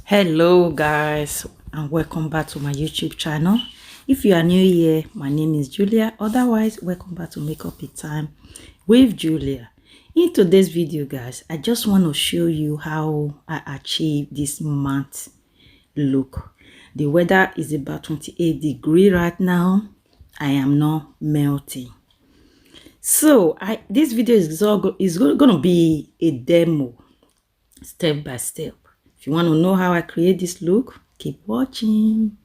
Hello guys, and welcome back to my YouTube channel. If you are new here, my name is Julia. Otherwise, welcome back to Makeup It Time with Julia. In today's video guys, I just want to show you how I achieve this matte look. The weather is about 28 degrees right now. I am not melting. So this video is going to be a demo, step by step. If you want to know how I create this look, keep watching.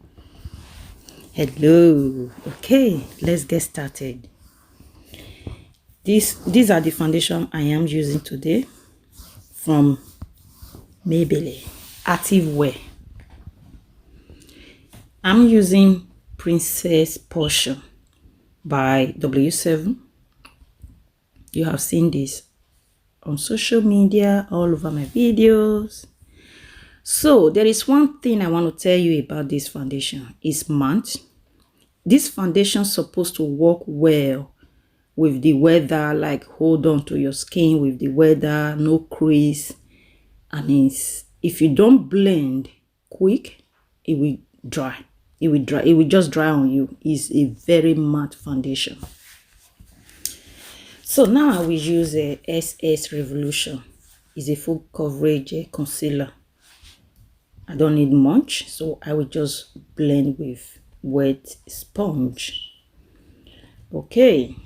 Hello. Okay, let's get started. These are the foundation I am using today from Maybelline Active Wear. I'm using Princess Portion by W7. You have seen this on social media, all over my videos. So there is one thing I want to tell you about this foundation. It's matte. This foundation is supposed to work well with the weather, like hold on to your skin with the weather, no crease. And if you don't blend quick, it will dry. It will just dry on you. It's a very matte foundation. So now I will use a SS Revolution. It's a full coverage concealer. I don't need much, so I will just blend with wet sponge. Okay,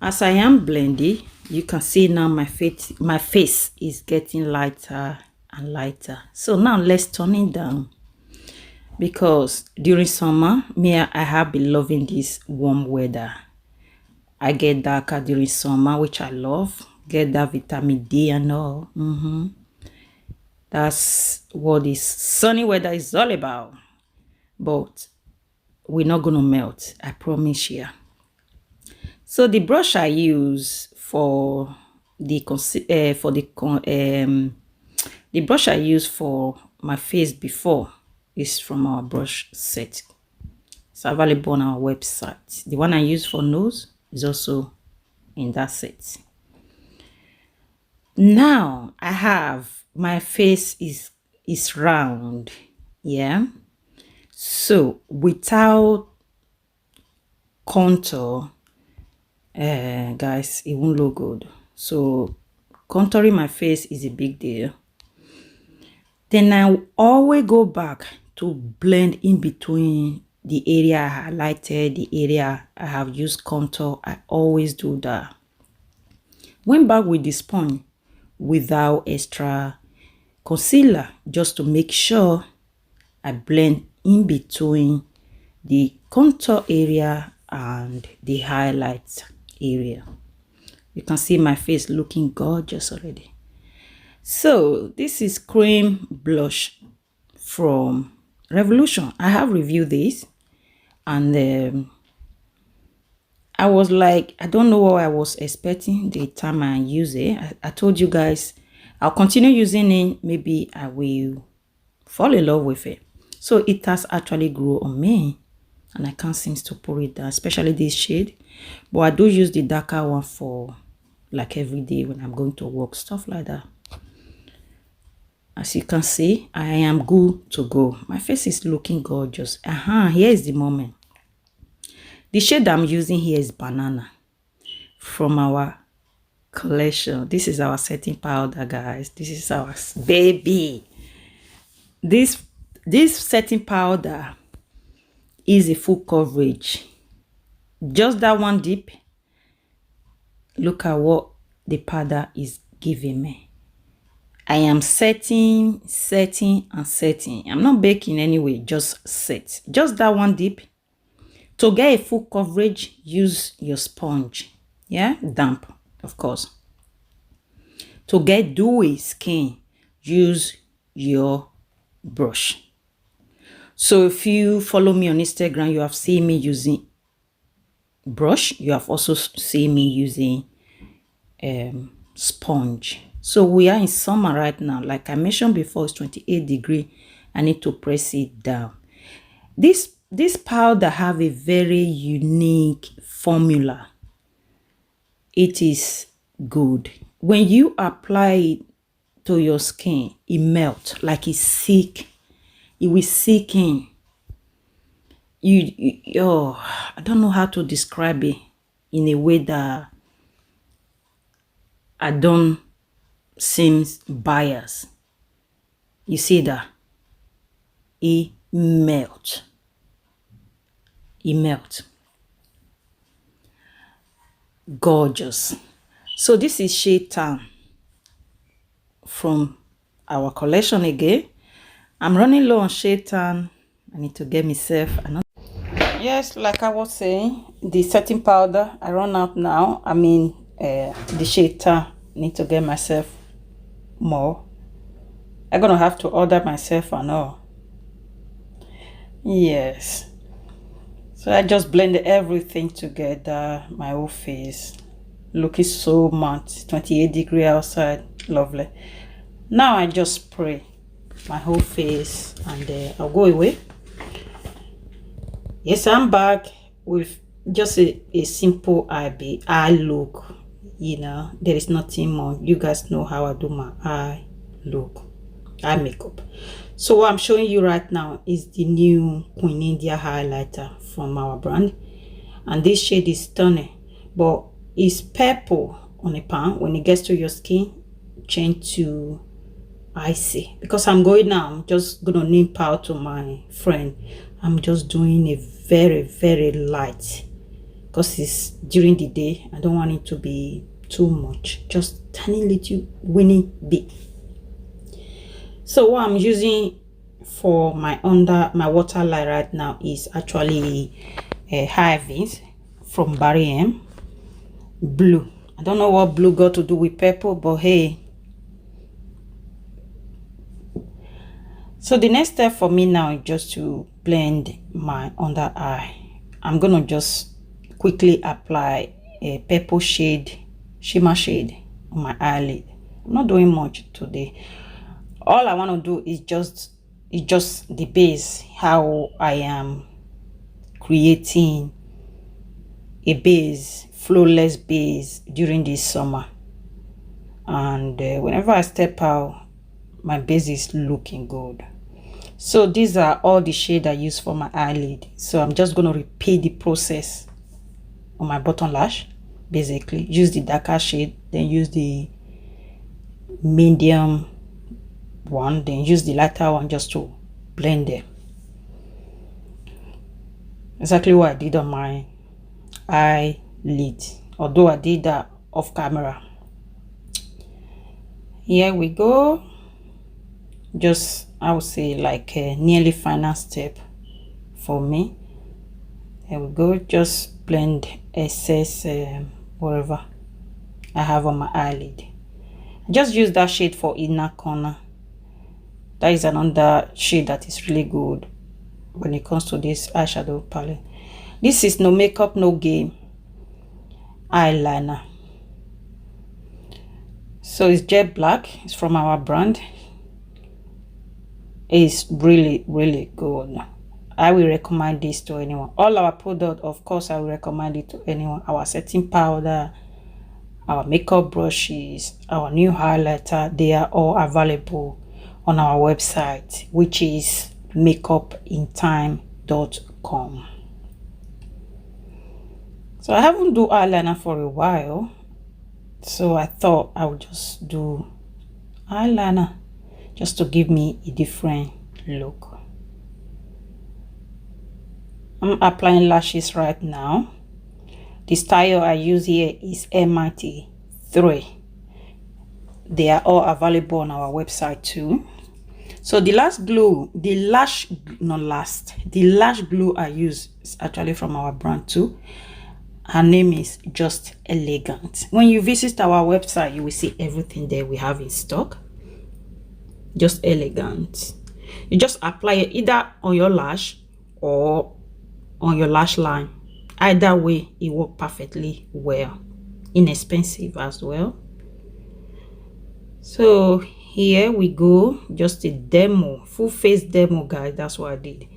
as I am blending, you can see now my face is getting lighter and lighter. So now let's turn it down, because during summer, I have been loving this warm weather. I get darker during summer, which I love. Get that vitamin D and all. That's what this sunny weather is all about. But we're not gonna melt, I promise you. So the brush I use for the brush I used for my face before is from our brush set. It's available on our website. The one I use for nose is also in that set. Now I have my face is round, yeah. So without contour, guys, it won't look good. So contouring my face is a big deal. Then I always go back to blend in between the area I highlighted, the area I have used contour. I always do that. Went back with the sponge without extra concealer, just to make sure I blend in between the contour area and the highlight area. You can see my face looking gorgeous already. So this is cream blush from Revolution. I have reviewed this, and I was like, I don't know what I was expecting the time I use it. I told you guys I'll continue using it. Maybe I will fall in love with it. So it has actually grown on me, and I can't seem to pull it down, especially this shade. But I do use the darker one for like every day when I'm going to work, stuff like that. As you can see, I am good to go. My face is looking gorgeous. Here is the moment. The shade I'm using here is Banana from our collection. This is our setting powder, guys. This is our baby. This setting powder is a full coverage. Just that one dip. Look at what the powder is giving me. I am setting and setting. I'm not baking anyway, just set. Just that one dip. To get a full coverage, use your sponge. Yeah, damp, of course. To get dewy skin, use your brush. So if you follow me on Instagram, you have seen me using brush. You have also seen me using sponge. So we are in summer right now. Like I mentioned before, it's 28 degrees. I need to press it down. This powder have a very unique formula. It is good. When you apply it to your skin, it melt like it's sick. It will sink in. I don't know how to describe it in a way that I don't seem biased. You see that? It melt. It melt. Gorgeous. So this is Shaytan from our collection again. I'm running low on Shaytan. I need to get myself another. Yes, like I was saying, the setting powder I run out now. I mean, the Shaytan. Need to get myself more. I'm gonna have to order myself and all. Yes. So I just blended everything together. My whole face looking so matte. 28 degrees outside. Lovely. Now I just spray my whole face and I'll go away. Yes, I'm back with just a simple eye look. You know, there is nothing more. You guys know how I do my eye look, eye makeup. So what I'm showing you right now is the new Queen India highlighter from our brand, and this shade is stunning, but it's purple on a pan. When it gets to your skin, change to icy. Because I'm going now, I'm just gonna nip out to my friend. I'm just doing a very light because it's during the day. I don't want it to be too much, just tiny little winning bit. So what I'm using for my waterline right now is actually a high vis from Barry M blue. I don't know what blue got to do with purple, but hey. So the next step for me now is just to blend my under eye. I'm gonna just quickly apply a purple shade, shimmer shade on my eyelid. I'm not doing much today. All I want to do is just the base, how I am creating a base, flawless base during this summer. And whenever I step out, my base is looking good. So these are all the shades I use for my eyelid. So I'm just going to repeat the process on my bottom lash. Basically, use the darker shade, then use the medium one, then use the lighter one just to blend them. Exactly what I did on my eyelid, although I did that off camera. Here we go. Just, I would say, like a nearly final step for me. There we go. Just blend excess whatever I have on my eyelid. Just use that shade for inner corner. That is another shade that is really good when it comes to this eyeshadow palette. This is No Makeup No Game eyeliner. So it's jet black. It's from our brand. It's really good. I will recommend this to anyone. All our product, of course, I will recommend it to anyone. Our setting powder, our makeup brushes, our new highlighter, they are all available on our website, which is makeupintime.com. So I haven't do eyeliner for a while, so I thought I would just do eyeliner just to give me a different look. I'm applying lashes right now. The style I use here is MIT3. They are all available on our website too. So the lash glue I use is actually from our brand too. Her name is Just Elegant. When you visit our website, you will see everything there we have in stock. Just Elegant. You just apply it either on your lash or on your lash line. Either way, it works perfectly well. Inexpensive as well. So here we go. Just a demo, full face demo, guys. That's what I did.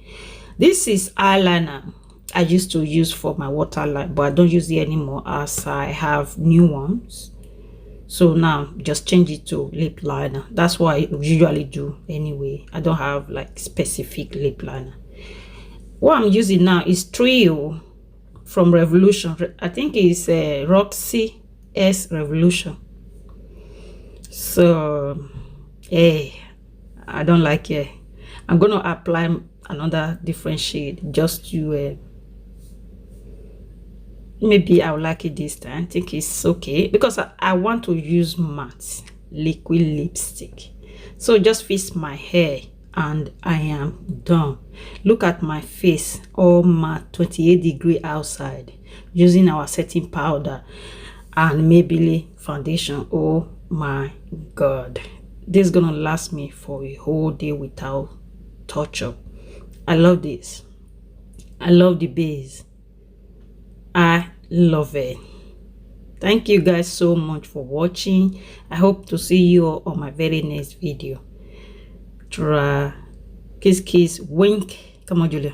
This is eyeliner I used to use for my waterline, but I don't use it anymore as I have new ones. So now just change it to lip liner. That's what I usually do anyway. I don't have like specific lip liner. What I'm using now is Trio from Revolution. I think it's Roxy S Revolution. So hey, I don't like it. I'm gonna apply another different shade just to maybe I'll like it this time. I think it's okay because I want to use matte liquid lipstick, so just fix my hair and I am done. Look at my face, all matte, 28-degree outside, using our setting powder and Maybelline foundation. Oh my god, this is gonna last me for a whole day without touch up. I love this. I love the base. I love it. Thank you guys so much for watching. I hope to see you all on my very next video. Kiss kiss wink. Come on, Julia.